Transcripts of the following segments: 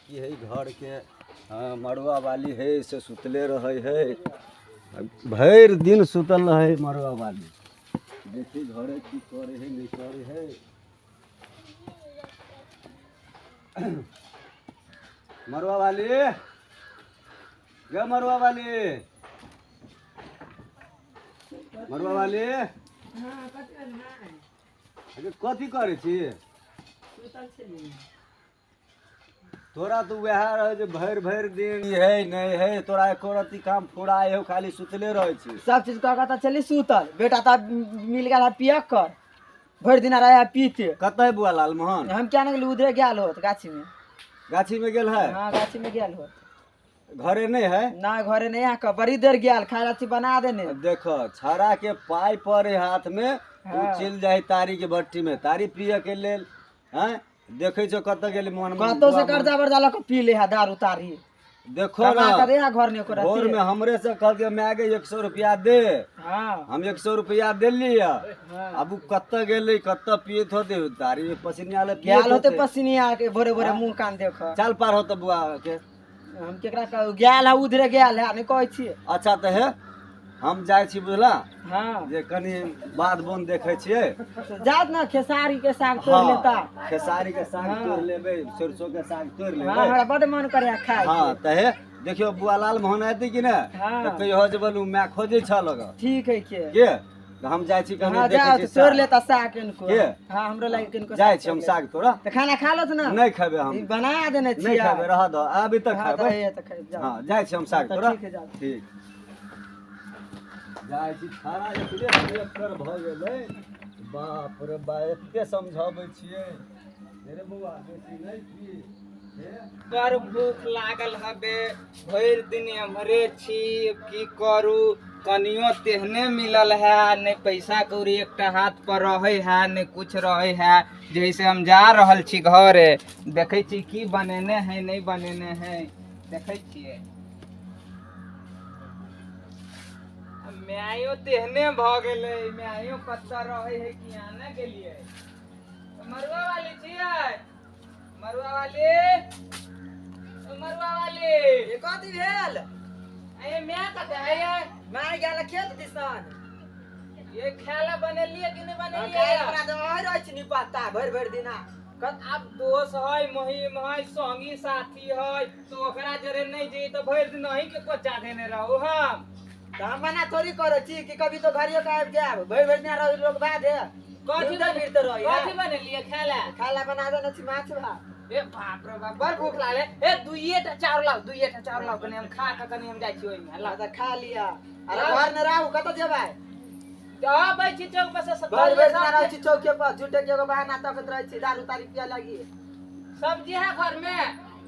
लड़की है घर के मड़ुआ वाली है से सुतले रहे है भर दिन सुतल रहे मड़ुआ वाली देखी घरे की करे है नहीं करे है। मड़ुआ वाली गे मड़ुआ वाली मड़ुआ वाली कथी करे छी तोरा तो वह रहे जो भर दिन है नहीं है तोरा एको रती काम फुराए हो खाली सुतले रहे छी। सब चीज का कहता चली सुतल बेटा ता मिल गया पिया कर भर दिन रहा पीते। कत है बुआ लाल मोहन हम क्या नहीं उधरे गेल होत गाछी में गेल है। हाँ गाछी में गेल होत घरे नहीं है ना घरे नहीं आकर बड़ी देर गेल खाए चीज बना देने। देखो छाड़ा के पाई पड़े हाथ में तू चल जाए तारी के भट्टी में तारी पिए के लेल हैं देखे छो कत गेल मन कतो से कर्जा वर्जा लक पी ले दारू तारी देखो ना करे घर ने ओकरा भोर में हमरे से कह के मैं आगे 100 रुपया दे। हां हम 100 रुपया देली अब कत गेले कत पियत हो दे तारी में पसीना ले गेल होते पसीना के भोरे भोरे मुंह कान देखो चल पार हो त बुआ के हम केकरा कहू गेल है उधरे गेल है नहीं कहै छी। अच्छा त है हम जाय छी बुझला हां जे कनी बाध बोन देखे छिए जात ना खेसारी के साग तोड़ लेता खेसारी के साग तोड़ लेबे सरसों के साग तोड़ लेबे। हां हमरा बड मन करे खाए। हां त है देखियो बुआ लाल मोहन आती कि ना त कहियो जे बोलू मैं खोजे छ लगा ठीक है के हम जाय छी कनी देखे छी तोड़ लेता साग इनको। हां हमरो लागि किनको जाय छी हम साग तोड़ा त खाना खा लो ना नहीं खाबे हम बना देने छी नहीं खाबे रह दो अभी तक खाबे। हां जाय छी हम साग तोड़ा ठीक है जाओ ठीक जाय छी खाना जे कर भ गेलै बाप रे बा एते समझाबै छियै रे बुआ बेसी नहीं की बड़ भूख लागल हबे भर दिन हमरे छी की करू कनियो तेहने मिलल है नहीं पैसा कौड़ी एकटा हाथ पर रहे है नहीं कुछ रहे है जैसे हम जा रहल छी घरे देखे छी की बनेने है नहीं बनेने है देखे छिए मैयो तेहने भ गेले मैयो कत्ता रहे है कि आने के लिए मरुआ वाली छिए मरुआ वाली ये कथी भेल अये मैं कते है ये मार गेल खेत दिसन ये खाला बनेलिए कि नहीं बनेलिए खाए हमरा तो और अछि नि पत्ता भर दिना अब दोस्त है मुहिम है संगी साथी है तो ओकरा जरे नहीं जे तो भर दिन नहीं के कोचा देने रहू हम तो हम मना थोड़ी करै छी कि कभी तो घरियो का आबि जाब भर दिना रह लोग बाद है कथी फिर तो रही कथी बनेलिए खाला बना देने छी माछ भात। ए बाप रे बाप बड़ भूख लागले ए दुइएटा चाउर लाओ कनी हम खा के कनी हम जाई छी ओइ में ला त खा लिया अरे घर न रहू कत जेबै आबै छी चौक पर से भर दिना रहै छी चौके पर झूठे के बहाना तकत रहै छी दारू तारी पिया लगी। सब्जी है घर में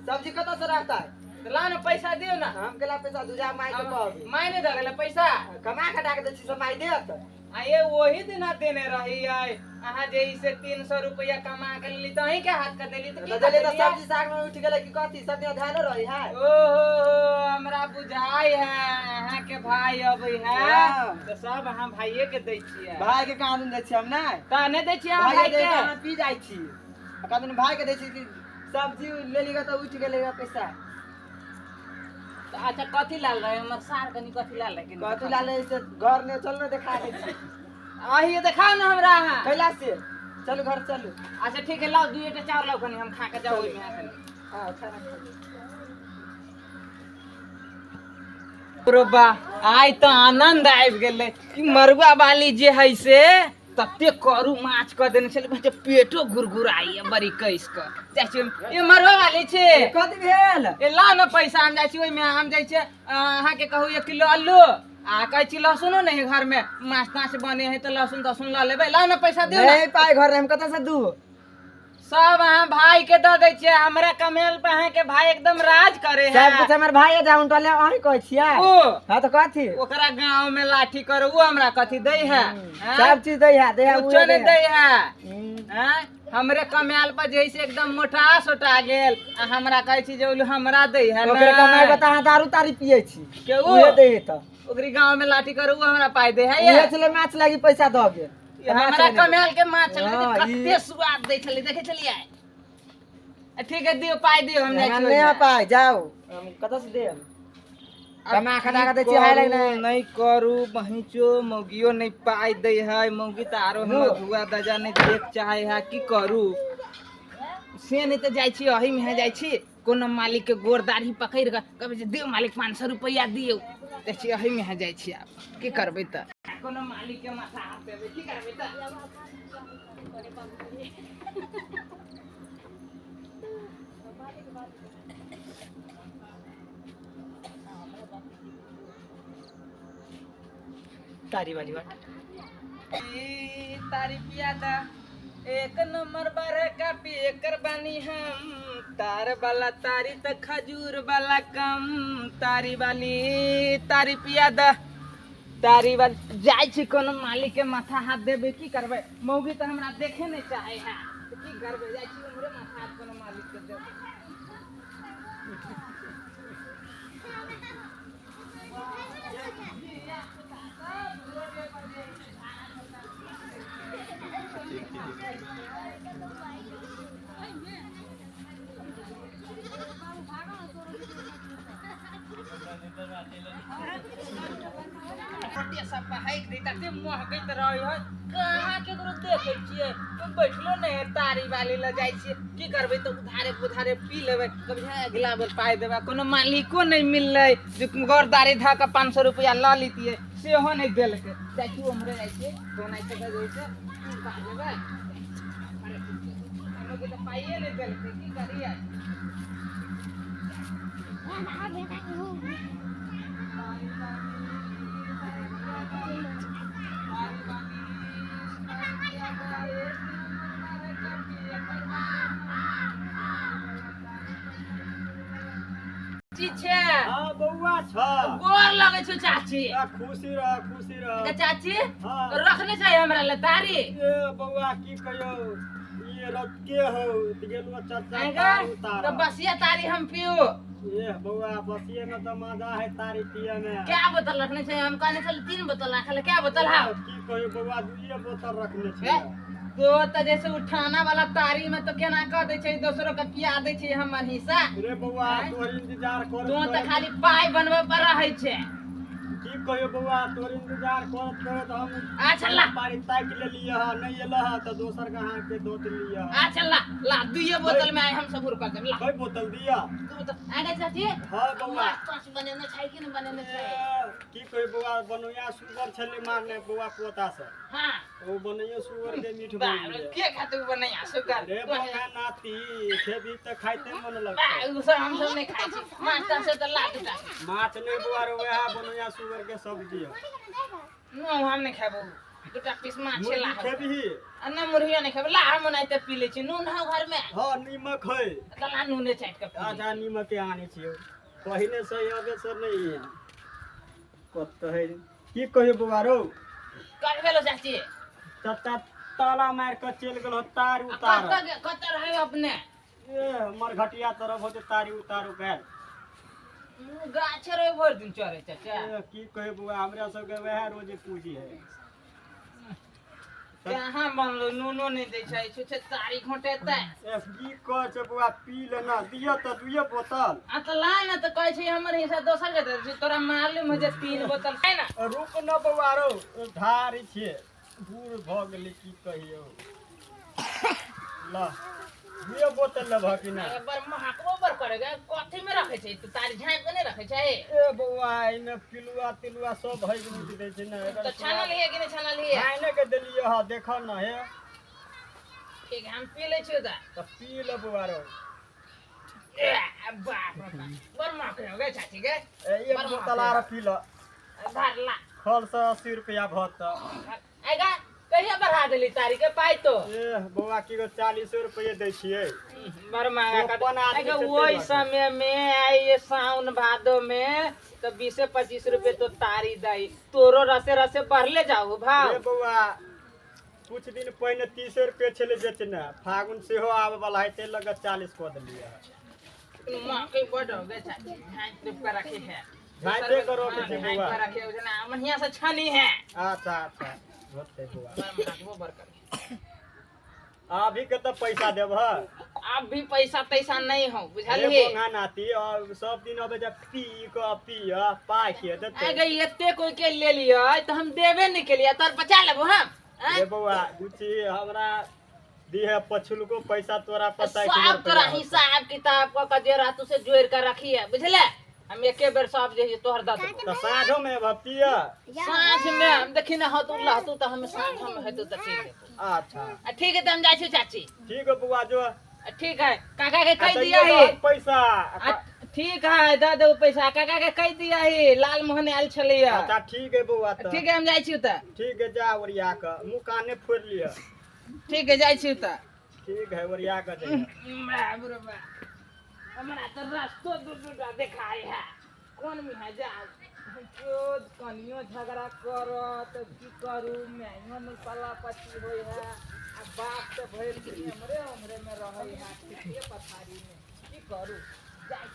सब्जी कत से रहता है ला ना पैसा दियो ना हम केला पैसा दूजा माई के कहब माई ने दगले पैसा कमा के डाक दे छी से माई देत आ ये वही दिन देने रही है अहाँ जे इसे 300 रुपया कमा के ली तो ही के हाथ का देली तो की देली तो सब्जी साग में उठ गेले कि कथी सब दिन ध्यान रही है। ओहो हमरा बुझाई है अहाँ के भाई अबै है तो सब अहाँ भाईये के दै छियै भाई के कानून दै छी हम नै त नै दै छियै भाई के हम पी जाई छी कानून भाई के दै छी कि सब्जी लेली का तो उठ गेले पैसा। अच्छा कथी लाल रहे हमर सार कनी कथी लाल रहे कथी लाल रहे से घर ने चल न दिखा दे छी आही दिखाओ ना हमरा अहाँ कैला से चलो घर चलो। अच्छा ठीक है लाओ दुइटा चाउर लाओ कनी हम खा के जाओ ओइ में हां खाना बा आई तो आनंद आबि गेले कि मरुआ वाली जे है से तते करू माछ क देने छले बच्चे पेटो घुरघुराई है बड़ी कैस क जाय ये मरुआ वाली छे कथी भेल ए ला न पैसा हम जाय छी ओइ में हम जाय छै अहाँ के कहू 1 किलो आलू आ कहै छी लहसुनो नहीं घर में माछ ताछ बने है तो लहसुन ला लेबै ला न पैसा दियो नहीं पाए घर हम कत से दू सब अहाँ भाई के दे दै छियै हमरा कमेल पे अहाँ के भाई एकदम राज करे है सब कुछ हमर भाई जाउन टले अही कहै छियै ओ हां तो कथी ओकरा गांव में लाठी करो वो हमरा कथी दै है सब चीज दै है कुछ नहीं दै है हैं हमरे कमेल पर जैसे एकदम मोटा सोटा गेल आ हमरा कहै छी जे हमरा दै है ना ओकरे कमाई बता दारू तारी पियै छी के उहे दै त ओकरी गांव में लाठी करो वो हमरा पाई दे है ये चले माछ लागी पैसा द गेल हमरा कमेल के माछ कते स्वाद दै छले देखे चलिए ठीक है दियो पाई दियो हम हमरा नहीं आ पाए जाओ हम कत से दे कमा खटा के दे छी हाय लगने नहीं करू बहिचो मौगियो नहीं पाई दे है मौगी त आरो हम धुआ दजा नहीं देख चाहे है की करू से नहीं तो जाई छी अही में जाई छी कोनो मालिक के गोर दाढ़ी पकड़ के कबे जे दियो मालिक 500 रुपया दियो देख छी अही में जाई छी आप की करबे त कोनो मालिक के माथा हाथ देबे की करबे त तारी वाली बात तारी पियादा एक नंबर बारह का पियकर बानी हम तार वाला तारी त खजूर वाला कम तारी वाली तारी पियादा तारी वाली जाय छी कोनो मालिक के माथा हाथ देबे की करबे मौगी त हमरा देखे नहीं चाहे है तो की करबे जाय छी हमरे माथा हाथ कोनो मालिक के देबे छोटे सब हाइक देता ते मोह गई त रही है कहां केकरो देखे छिए तो बैठलो नहीं है तारी वाली ल जाई छी की करबे तो उधारे उधारे पी लेबे कभी अगला बेर पाई देबे कोनो मालिको नहीं मिलले जो गोरदारी धा के 500 रुपया ल लीतिए सेहो नहीं देल के जाई छी हमरे जाई छी कोना से जाई छै पा देबे हम के तो पाइए नहीं देल के की करिए हां बउआ छ गोर लगे छु चाची खुशी रह चाची हाँ। रखने चाहिए हमरा ले तारी ए बउआ की कहियो ये रत के हो गेलुआ चाचा आएगा उतार तो बसिया तारी हम पियो ये बउआ बसिए में तो मजा है तारी पिए में क्या बोतल रखने चाहिए हम कहने चल 3 बोतल रखले क्या बोतल है की कहियो बउआ दुइये बोतल रखने ए, छै तो जैसे उठाना वाला तारी में तो केना कह दे छै दोसरो के पिया दे छै हमर हिस्सा रे बउआ तोर इंतजार कर तो त खाली पाई बनबे पर रहे छै की कहियो बउआ तोर इंतजार करत हम अच्छा ला पारी ताक ले लिया नहीं एला तो दोसर के हाथ पे दोत लिया अच्छा ला दुइये बोतल में आए हम सब कर देब ला कोई बोतल दिया तू तो आगे चाची हां बउआ पांच बनेने छै कि नहीं बनेने छै की कहियो बउआ बनैया सुगर छले मारने बउआ पोता से हां ओ बनैया सुगर के मीठ बाप बन रे, के खातू बनैया सुगर रे बउआ नाती खेबी त खाइते मन लगता उ सब हम सब नहीं खाई छी मास्टर से तो लात उठा माछ नहीं बुआ रे वह बनैया सुगर के सब्जी है नो हम नहीं खाबो दुटा पीस माछ ला खेबी अन्ना मुर्गिया नहीं खाबो ला हम नहीं त पी ले छी नून है घर में हां नीमक है तला नूने चाट के पी आधा नीमक के आने छियो पहिने से आबे से नहीं है कत है की कहियो बुआ रो कर भेलो चाची तत्ता ताला मार के चल गेल तार उतार कत रहे अपने ए हमर घटिया तरफ होते तारी उतारो के गाछ रे भर दिन चरे चाचा ए की कहे बुआ हमरा सब के वह रोजे पूजी है कहां बनलो नूनो नहीं दे छै छुछे तारी घोटेते एफ की कह छ बुआ पी लेना दिया त दुइये बोतल अतला न त कहै छै हमर हिस्सा दोसर के दे तोरा मालूम है जे 3 बोतल है ना रुक न बुआ रो धारी छे बूढ़ भ गेली की कहियो ला दुइये बोतल लेबह कि ना एक बार महकबो बर करेगा कथी में रखे छै तो तारी झाँप के नहीं रखे छै ए बुआ इने पिलुआ तिलुआ सब भई मुट दे छै ना तो छानल है कि नहीं छानल है आने के देलिए हा देखा ना है ठीक है हम पी ले छी त पी ले बुआ रो ए बाप रे बर महक हो गए चाची के ए एक बोतल आर पी ल धर ला खल से 80 रुपया भत आएगा कहिया बढ़ा देली तारी के पाई तो ए बुआ की 40 रुपया दे छिए बर महंगा कर अपन आदमी आएगा से वही तेल समय में आई ये सावन भादो में तो 20 से 25 रुपए तो तारी दई तोरो रसे रसे बढ़ले जाओ भाव ए बुआ कुछ दिन पहले 30 रुपया छले बेचना फागुन से हो आवे वाला है ते लगा 40 को दिलिए मां के बड़ हो गए चाची झाँप रुपया रखे है झाँपे करो के छै बुआ झाँप रखे हो जना बढ़िया से छानी है अच्छा अच्छा होते बुआ बर महकबो बर कर अभी के तो पैसा देब ह अब भी पैसा तैसा नहीं हो अरे बुझलिए बोंगा नाती और सब दिन अबे जब पी पा के देते अगे एते कोई के ले लिया तो हम देवे नहीं के लिए तोर बचा लेबो हम रे बउआ गुची हमरा दिहे पछुल को पैसा तोरा पता है सब तोरा हिसाब किताब का कजेरा तुसे जोड़ कर रखी है बुझले हम एके बेर सब जे तोहर द देबो तो साझो में भपिया साँझ में हम देखी ना हतु लहतु तो हम साँझ में हेतु तो ठीक है अच्छा ठीक है तो हम जाई छी चाची ठीक है बुआ जो ठीक है काका के कह अच्छा, दिया ये है लो पैसा ठीक है दे दो पैसा काका के कह दिया है लाल मोहन आयल छलिया अच्छा ठीक है बुआ तो ठीक है हम जाई छी त ठीक है जा ओरिया के मुंह काने फोड़ लिया ठीक है जाई छी त ठीक है ओरिया के जा हमरा तो रास्तो दूर देखाई है कौन में है जा जो कनियो झगड़ा करो तो की करू मैं मन पला पची होई है आ बाप तो भइल हमरे में रहई है के पथारी में की करू जाई